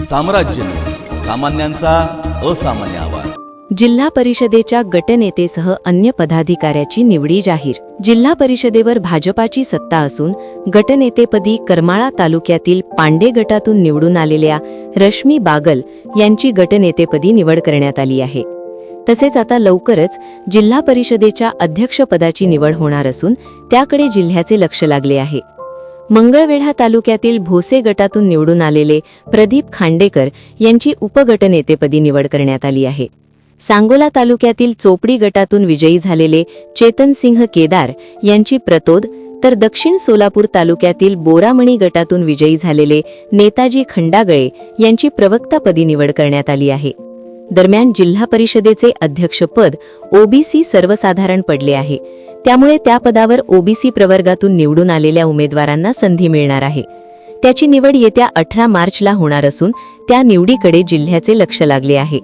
साम्राज्य, सामान्यांचा असामान्य आवाज। जिल्हा परिषदेच्या गटनेतेसह अन्य पदाधिकाऱ्याची निवडी जाहीर। जिल्हा परिषदेवर भाजपाची सत्ता असून गटनेतेपदी करमाळा तालुक्यातील पांडे गटातून निवडून आलेल्या रश्मी बागल यांची गटनेतेपदी निवड करण्यात आली आहे। तसेच आता लवकरच जिल्हा परिषदेच्या अध्यक्षपदाची निवड होणार असून त्याकडे जिल्ह्याचे लक्ष लागले आहे। मंगळवेढा तालुक्यातील भोसे गटातून निवडून आलेले प्रदीप खांडेकर यांची उपगटनेतेपदी निवड करण्यात आली आहे। सांगोला तालुक्यातील चोपडी गटातून विजयी झालेले चेतन सिंह केदार यांची प्रतोद, तर दक्षिण सोलापूर तालुक्यातील बोरामणी गटातून विजयी झालेले नेताजी खंडागळे यांची प्रवक्तापदी निवड करण्यात आली आहे। दरम्यान जिल्हा परिषदेचे अध्यक्षपद ओबीसी सर्वसाधारण पडले आहे, त्यामुळे त्या पदावर ओबीसी प्रवर्गातून निवडून आलेल्या उमेदवारांना संधी मिळणार आहे। त्याची निवड येत्या 18 मार्चला होणार असून त्या निवडीकडे जिल्ह्याचे लक्ष लागले आहे।